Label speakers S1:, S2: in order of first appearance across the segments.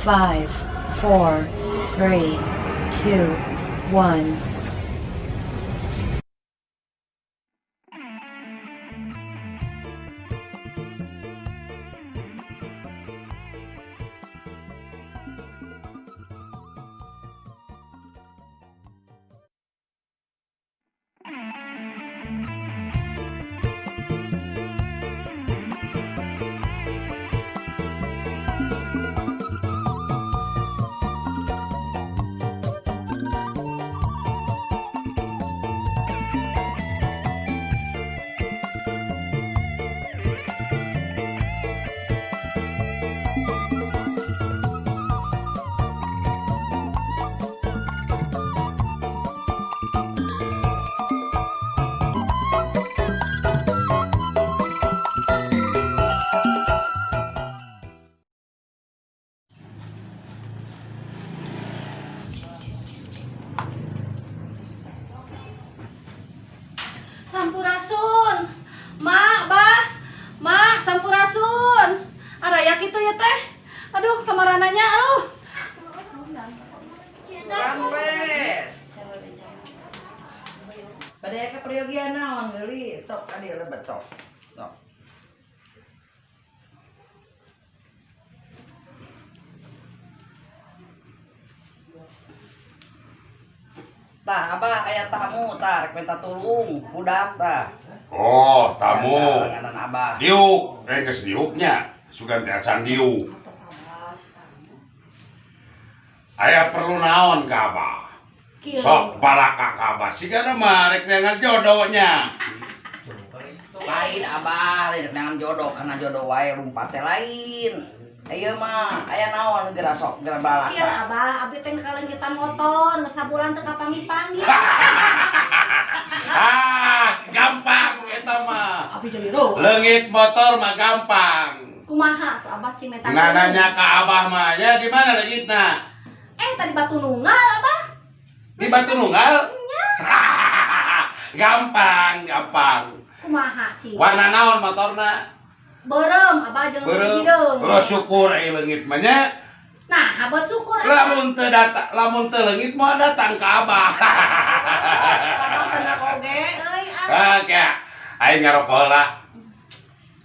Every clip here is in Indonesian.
S1: 5, 4, 3, 2, 1.
S2: Sampurasun, mak, bah, mak, sampurasun. Araya gitu ya teh. Aduh, kamarananya, aduh.
S3: Rampes. Pada ke peryogian naon geuli sok adi lebet sok. Sok. Tah, abah aya tamu tah, rek minta tulung, budak tah.
S4: Oh, tamu.
S3: Ngaran abah.
S4: Diuk, geus diuknya. Sugan teh acan diuk. Aya perlu naon ka Abah? Sok balaka ka Abah. Sigana mah rek dengan jodohnya.
S3: Lain abah, lain dengan jodoh, karena jodoh wae lumpat teh lain. Ayo mah, aya naon geura sok, geura balaka.
S2: Iya, abah, abi teh kalenggitan motor, nu sabulan teu kapanggih-panggih.
S4: Gampang eta mah.
S2: Abi jadi roh.
S4: Leungit motor mah gampang.
S2: Kumaha tuh abah cimeta.
S4: Nanya ka Abah mah, ya di mana leungitna?
S2: Tadi Batu Nunggal, abah.
S4: Di Batu Nunggal? Gampang, gampang.
S2: Kumaha sih?
S4: Warna naon motorna?
S2: Berem, abah jeung hideung.
S4: Oh, syukur leungit mah nya.
S2: Nah, habat syukur.
S4: Lamun teu leungit mah datang ka Abah.
S2: Abah kena oge euy.
S4: Oke. Aing ngarokok lah.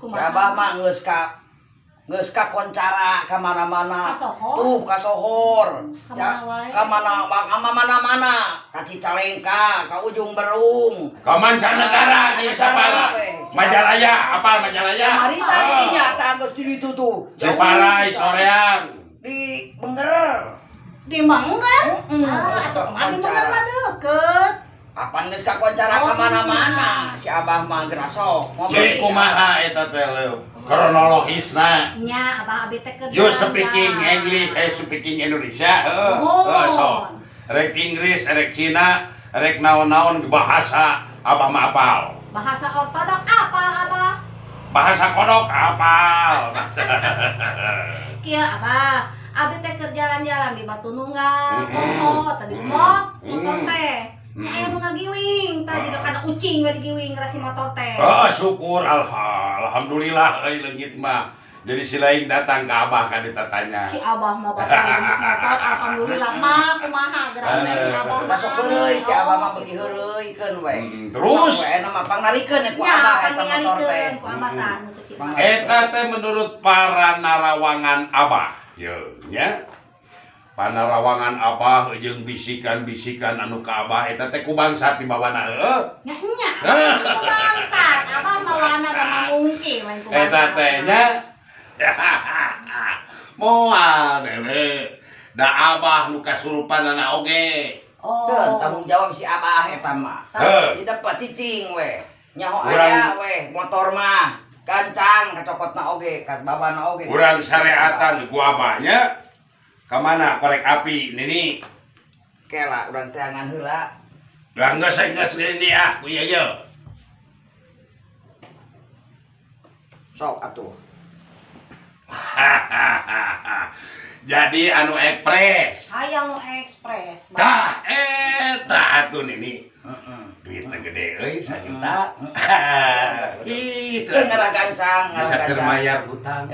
S3: Si abah mah geus ka koncara ka mana-mana.
S2: Ka Sohor?
S3: Tuh, ka Sohor.
S2: Ka
S3: Ya,
S2: mana wae?
S3: ka mana-mana. Ka Cicalengka, ka Ujung Berung.
S4: Ka mancanegara di Sapara. Majalaya, apal Majalaya?
S3: Mari tadi nyata geus di ditu tuh.
S4: Ciparai soreang.
S3: Di Benger.
S2: Di Manggar?
S3: Atuh
S2: Atuh di Manggar mah deukeut.
S3: Apaan geus ka koncara ka mana-mana. Si abah mah geura sok.
S4: Jadi kumaha eta teh leuh? Kronologisna.
S2: Nya, abah abi teh keur
S4: You
S2: jalan-jalan.
S4: speaking English, speaking Indonesia.
S2: Oh.
S4: Sok. Rek Inggris, rek Cina, rek naon-naon bahasa Abah mah apal.
S2: Bahasa ortodok apal abah?
S4: Bahasa kodok apal.
S2: Kieu abah, abi teh keur jalan-jalan di Batu Nunggal,
S4: Mm-mm.
S2: motor tadi motor
S4: Mm-mm.
S2: teh. Nya aya nu ngagiwing, tadi kana ucing we digiwing gara si motor teh.
S4: Oh, syukur alhamdulillah euy leungit mah. Jadi si lain datang ke Abah ka ditatanya.
S2: Si abah mah batal motor, alhamdulillah mah kumaha geura si abah mah.
S3: Masuk heureuy, si abah mah beuki heureuikeun we.
S4: Terus
S3: we mah pangnarikeun ku
S2: Nya,
S3: abah eta motor teh.
S2: pangingalikeun ku abah tah nu cek si abah.
S4: eta teh menurut para narawangan Abah. Ye, nya. Panarawangan Abah jeung bisikan-bisikan anu ka Abah eta teh ku bangsat di bawana heueuh.
S2: Nya nya. Ku bangsat, abah mah wana da mangungki lain ku bangsat.
S4: Eta teh nya. Moal dewe. Da Abah nu kasurupanana oge.
S2: Oh.
S3: Tanggung jawab si abah eta mah.
S4: Heuh.
S3: Di dapat cicing we. Nyaho
S4: Urang-
S3: aya we motor mah. Gancang kacokotna oge, ka babana oge.
S4: Urang sareatan ku Abahnya. Ka mana korek api nini?
S3: Kela urang teh angan heula.
S4: Lah geus ini ah ku ieu ye.
S3: Sok atuh.
S4: Jadi anu ekspres.
S2: Hayang nu ekspres.
S4: Tah eta atuh nini.
S3: Heeh.
S4: Duit duitna gede euy 1 juta. Ih,
S3: Ngarah gancang,
S4: bisa keur mayar hutang.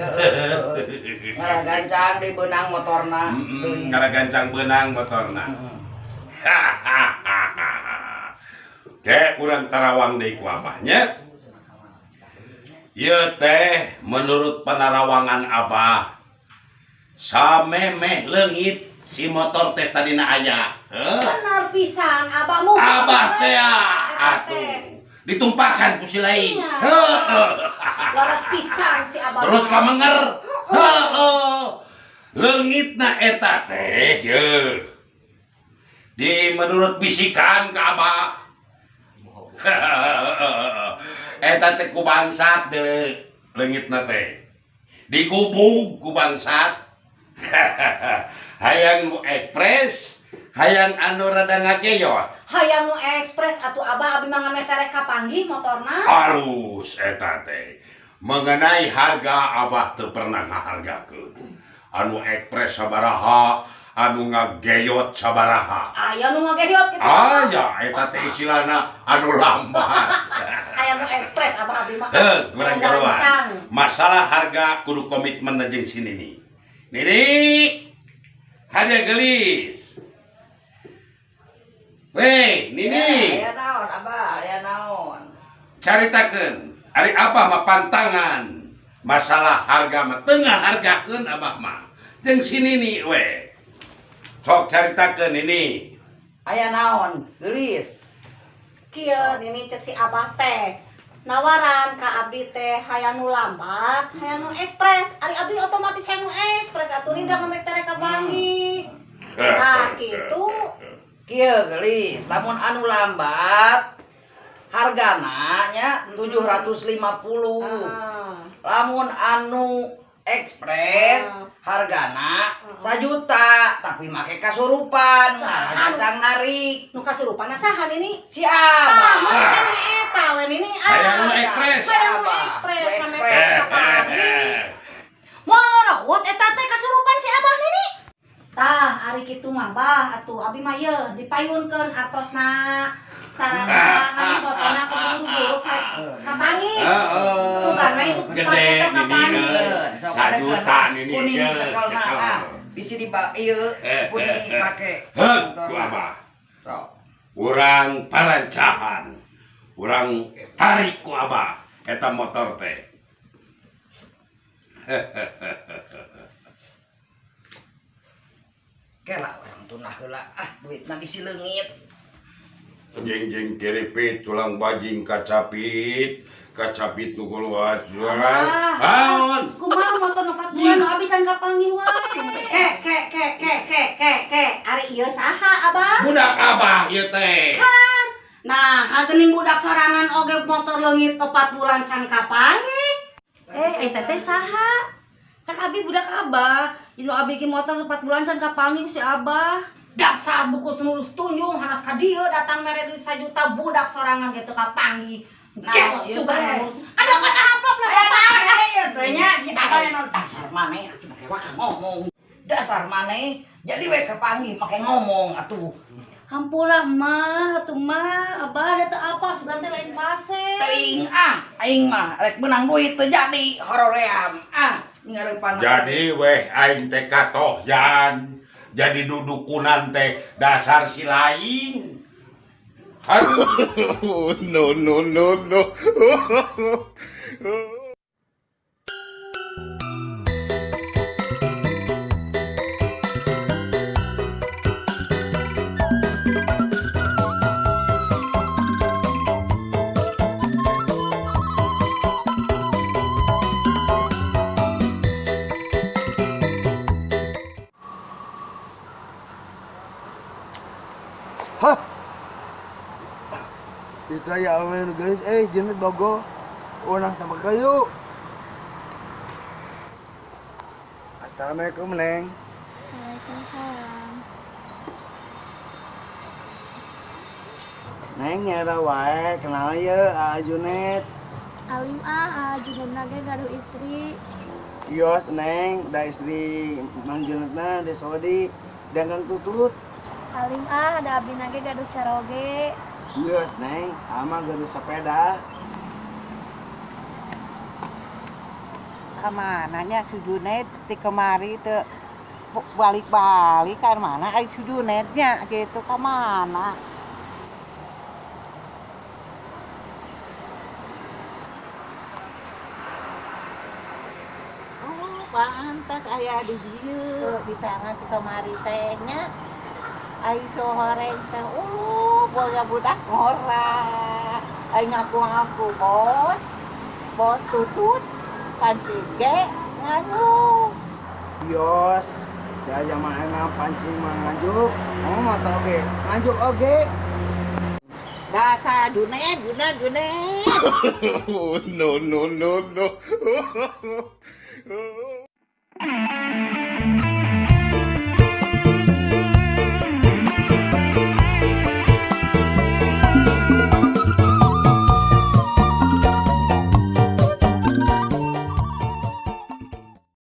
S3: Ngarah gancang di benang motorna.
S4: Ngarah gancang benang motorna. Kayak kurang tarawang deui ku Abah nya. Ieu teh menurut panarawangan Abah samemeh leungit si motor teh tadina aya.
S2: Benar pisan, Abah mau.
S4: Abah teh atuh ditumpahkan ku si lain.
S2: Laras pisan si Abah.
S4: Terus kamenger. Heeh. Leungitna eta teh yeuh. Di menurut bisikan ka Abah. Eta teh ku bangsat deui leungitna teh. Digubung ku bangsat. Hayang nu ekspres, hayang anu rada ngakeyot.
S2: Hayang nu ekspres atuh Abah abi mah ngametere ka panggih motorna.
S4: Halus eta teh. Mengenai harga Abah teu pernah ngahargakeun. Anu ekspres sabaraha, anu ngageyot sabaraha.
S2: Aya nu ngageyot kitu.
S4: Aya eta teh istilahna anu lambat.
S2: Aya nu ekspres Abah abi mah.
S4: Kurang karuan. Masalah harga kudu komitmen jeung si Nini. Nini, hade gelis. Weh, Nini.
S3: Aya naon Abah, aya naon.
S4: Caritakeun, ari Abah mah pantangan. Masalah harga mah teu ngahargakeun Abah mah. Jeung si Nini we. Sok caritakeun Nini.
S3: Aya naon, geulis.
S2: Kieu Nini cek si Abah teh. Nawaran ka abdi teh hayang nu lambat, hayang nu ekspres. Ari abdi otomatis hayang nu ekspres atuh Nini da ngametere ka panggih. Nah, kitu.
S3: Kieu geulis, lamun anu lambat hargana nya 750. Lamun anu ekspres hargana 1 juta tapi make kasurupan gancang narik.
S2: Nu kasurupan saha Nini?
S3: Si Abah.
S2: Mana eta we Nini?
S4: Hayang nu ekspres.
S2: Hayang nu ekspres ngametere ka panggih. Moal rawat eta teh kasurupan si Abah Nini. Tah, ari kitu mah Bah, atuh abi mah yeuh dipayunkeun artosna sarana anu fotona keburu-buru ka panggih. Sugan we sok
S4: Gede
S2: ka panggih.
S4: Nini. 1 juta Nini.
S3: Kuning cekelna bisi di ieu kuning dipake.
S4: Ku Abah. Urang parancahan. Urang tarik ku Abah eta motor teh.
S3: Kela orang tunah heula duitna bisi leungit.
S4: Jeng kerepit tulang bajing kacapit nu keluar juara. Naon?
S2: Kumaha motor 4 bulan abi can ka panggih wae. Ke. Ari ieu saha Abah?
S4: Budak Abah ieu teh.
S2: Nah, hagening budak sorangan oge motor leungit 4 bulan can ka panggih.
S5: Eta teh saha? Kan abi budak Abah. Dinu abi ge motor 4 bulan can ka panggih si Abah.
S2: Dasar buku nulus tunjung hanas ka dieu datang mere duit 1 juta budak sorangan gitu ka panggih. Nah, sugan ngurus. Ada apa lah
S3: Aya teh nya si Abah non dasar maneh atuh make waka ngomong. Dasar maneh jadi we kepanggih make ngomong atuh.
S5: Hampura mah, atuh mah, Abah ada teu apa sugan teh lain base.
S3: Teuing aing mah rek benang duit teu jadi horoream. Ngareupan.
S4: Jadi weh aing teh katohyan. Jadi dudukunan teh dasar si lain.
S6: No.
S7: Hah? Itu ya awal guys, jemit bogo. Unang sama kayu. Assalamualaikum, Neng.
S8: Waalaikumsalam.
S7: Neng nyara wae, kenal ya, Junet.
S8: Alim Junet nage gaduh istri.
S7: Kios, Neng, da istri Mang Junetna, Desodi, dan Kang Tutut.
S8: Alim ada abdi nage gaduh caroge.
S7: Yes, Neng. Ama gede sepeda.
S9: Kamananya si Junet di kemari teu balik-balik kan mana ai si Junetnya gitu kemana? Oh, pantas aya di dieu di tangan di kemari tehnya. Ai soreng teh boga budak ngora. Ai ngaku-ngaku bos tutut. Pancing ge nganu.
S7: Yos, ya zaman emang pancing mah nganjuk. Oh, mata oge, nganjuk oge.
S9: Dasar Junet.
S6: Oh, no, no, no, no.